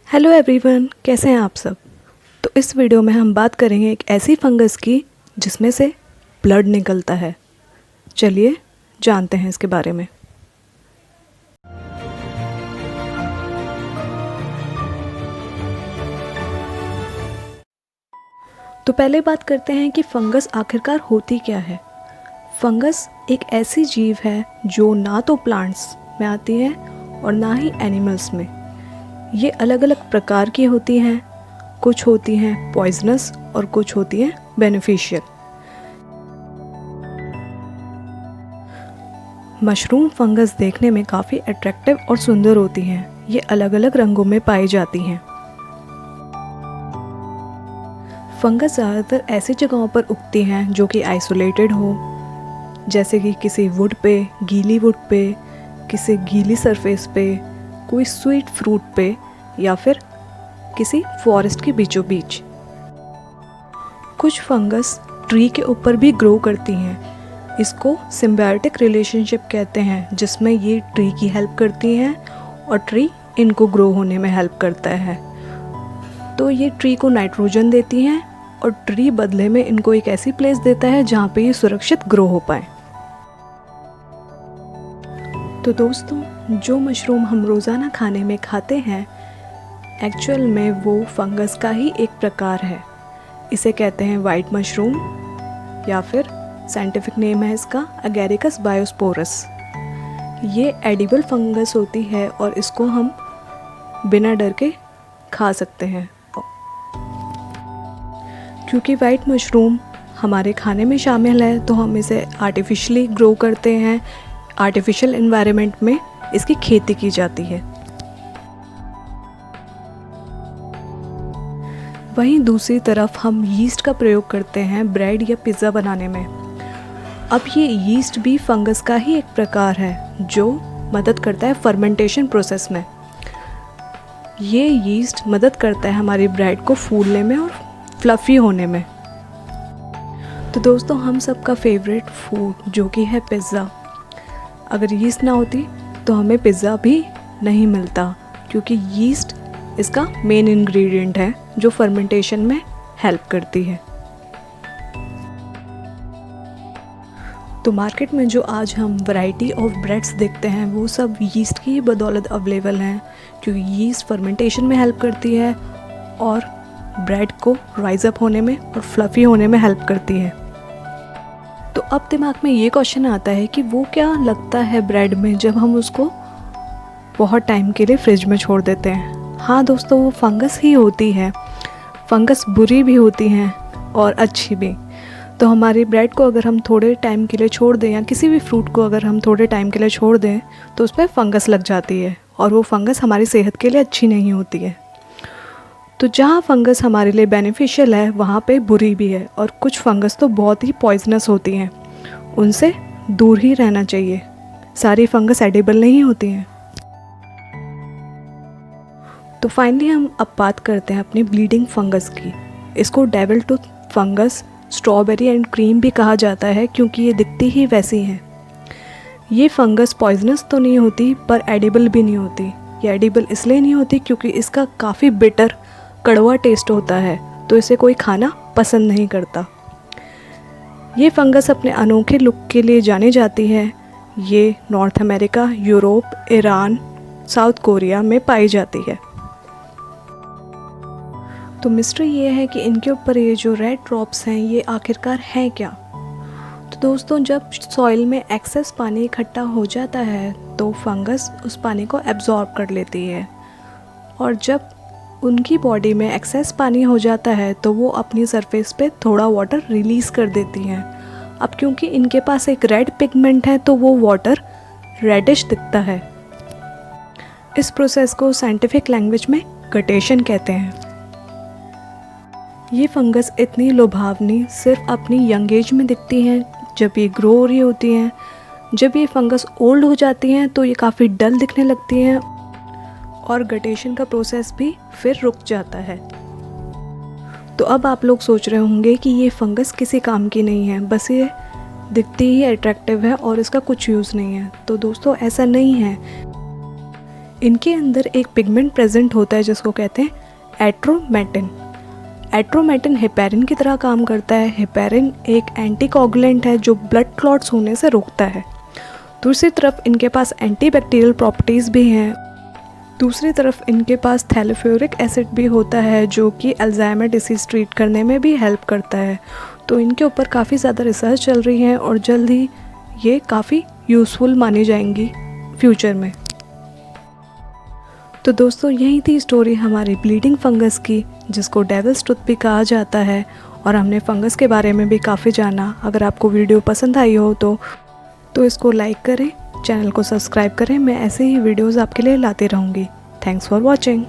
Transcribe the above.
Hello everyone, कैसे हैं आप सब। तो इस वीडियो में हम बात करेंगे एक ऐसी फंगस की जिसमें से ब्लड निकलता है। चलिए जानते हैं इसके बारे में। तो पहले बात करते हैं कि फंगस आखिरकार होती क्या है। फंगस एक ऐसी जीव है जो ना तो प्लांट्स में आती है और ना ही एनिमल्स में। ये अलग अलग प्रकार की होती हैं। कुछ होती हैं पॉइजनस और कुछ होती हैं बेनिफिशियल। मशरूम फंगस देखने में काफ़ी अट्रैक्टिव और सुंदर होती हैं। ये अलग अलग रंगों में पाई जाती हैं। फंगस ज़्यादातर ऐसी जगहों पर उगती हैं जो कि आइसोलेटेड हो, जैसे कि किसी वुड पे, गीली वुड पे, किसी गीली सरफेस पे, कोई स्वीट फ्रूट पे या फिर किसी फॉरेस्ट के बीचों बीच। कुछ फंगस ट्री के ऊपर भी ग्रो करती हैं। इसको सिम्बायोटिक रिलेशनशिप कहते हैं, जिसमें ये ट्री की हेल्प करती हैं और ट्री इनको ग्रो होने में हेल्प करता है। तो ये ट्री को नाइट्रोजन देती हैं और ट्री बदले में इनको एक ऐसी प्लेस देता है जहाँ पे ये सुरक्षित ग्रो हो पाए। तो दोस्तों, जो मशरूम हम रोज़ाना खाने में खाते हैं एक्चुअल में वो फंगस का ही एक प्रकार है। इसे कहते हैं वाइट मशरूम या फिर साइंटिफिक नेम है इसका अगेरिकस बायोस्पोरस। ये एडिबल फंगस होती है और इसको हम बिना डर के खा सकते हैं। क्योंकि वाइट मशरूम हमारे खाने में शामिल है तो हम इसे आर्टिफिशियली ग्रो करते हैं। आर्टिफिशियल एनवायरनमेंट में इसकी खेती की जाती है। वहीं दूसरी तरफ हम यीस्ट का प्रयोग करते हैं ब्रेड या पिज़्ज़ा बनाने में। अब ये यीस्ट भी फंगस का ही एक प्रकार है जो मदद करता है फर्मेंटेशन प्रोसेस में। ये यीस्ट मदद करता है हमारी ब्रेड को फूलने में और फ्लफ़ी होने में। तो दोस्तों, हम सबका फेवरेट फूड जो कि है पिज़्ज़ा, अगर यीस्ट ना होती तो हमें पिज़्ज़ा भी नहीं मिलता, क्योंकि यीस्ट इसका मेन इंग्रेडिएंट है जो फर्मेंटेशन में हेल्प करती है। तो मार्केट में जो आज हम वैरायटी ऑफ ब्रेड्स देखते हैं वो सब यीस्ट की ही बदौलत अवेलेबल हैं, क्योंकि यीस्ट फर्मेंटेशन में हेल्प करती है और ब्रेड को राइज अप होने में और फ्लफ़ी होने में हेल्प करती है। तो अब दिमाग में ये क्वेश्चन आता है कि वो क्या लगता है ब्रेड में जब हम उसको बहुत टाइम के लिए फ्रिज में छोड़ देते हैं। हाँ दोस्तों, वो फंगस ही होती है। फंगस बुरी भी होती हैं और अच्छी भी। तो हमारी ब्रेड को अगर हम थोड़े टाइम के लिए छोड़ दें या किसी भी फ्रूट को अगर हम थोड़े टाइम के लिए छोड़ दें तो उस पर फंगस लग जाती है और वो फंगस हमारी सेहत के लिए अच्छी नहीं होती है। तो जहाँ फंगस हमारे लिए बेनिफिशियल है वहाँ पे बुरी भी है, और कुछ फंगस तो बहुत ही पॉइजनस होती हैं, उनसे दूर ही रहना चाहिए। सारी फंगस एडिबल नहीं होती हैं। तो फाइनली हम अब बात करते हैं अपनी ब्लीडिंग फंगस की। इसको devil tooth fungus, strawberry and cream भी कहा जाता है, क्योंकि ये दिखती ही वैसी हैं। ये फंगस पॉइजनस तो नहीं होती पर एडिबल भी नहीं होती। ये एडिबल इसलिए नहीं होती क्योंकि इसका काफ़ी बिटर, कड़वा टेस्ट होता है, तो इसे कोई खाना पसंद नहीं करता। ये फंगस अपने अनोखे लुक के लिए जानी जाती है। ये north America, Europe, Iran, south Korea में पाई जाती है। तो मिस्ट्री ये है कि इनके ऊपर ये जो रेड ड्रॉप्स हैं ये आखिरकार हैं क्या। तो दोस्तों, जब सॉइल में एक्सेस पानी इकट्ठा हो जाता है तो फंगस उस पानी को एब्जॉर्ब कर लेती है, और जब उनकी बॉडी में एक्सेस पानी हो जाता है तो वो अपनी सरफेस पे थोड़ा वाटर रिलीज़ कर देती हैं। अब क्योंकि इनके पास एक रेड पिगमेंट है तो वो वाटर रेडिश दिखता है। इस प्रोसेस को साइंटिफिक लैंग्वेज में गटेशन कहते हैं। ये फंगस इतनी लुभावनी सिर्फ अपनी यंग एज में दिखती हैं, जब ये ग्रो हो रही होती हैं। जब ये फंगस ओल्ड हो जाती हैं तो ये काफ़ी डल दिखने लगती हैं और गटेशन का प्रोसेस भी फिर रुक जाता है। तो अब आप लोग सोच रहे होंगे कि ये फंगस किसी काम की नहीं है, बस ये दिखती ही अट्रैक्टिव है और इसका कुछ यूज़ नहीं है। तो दोस्तों, ऐसा नहीं है। इनके अंदर एक पिगमेंट प्रेजेंट होता है जिसको कहते हैं एट्रोमेटिन। एट्रोमेटिन हेपेरिन की तरह काम करता है। हेपेरिन एक एंटीकोगुलेंट है जो ब्लड क्लॉट्स होने से रोकता है। दूसरी तरफ इनके पास एंटीबैक्टीरियल प्रॉपर्टीज़ भी हैं। दूसरी तरफ इनके पास थैलेफ्यूरिक एसिड भी होता है जो कि अल्जाइमर डिसीज़ ट्रीट करने में भी हेल्प करता है। तो इनके ऊपर काफ़ी ज़्यादा रिसर्च चल रही है और जल्द ही ये काफ़ी यूज़फुल मानी जाएंगी फ्यूचर में। तो दोस्तों यही थी स्टोरी हमारी ब्लीडिंग फंगस की, जिसको डेविल्स टूथ भी कहा जाता है, और हमने फंगस के बारे में भी काफ़ी जाना। अगर आपको वीडियो पसंद आई हो तो इसको लाइक करें, चैनल को सब्सक्राइब करें। मैं ऐसे ही वीडियोस आपके लिए लाती रहूँगी। Thanks for watching.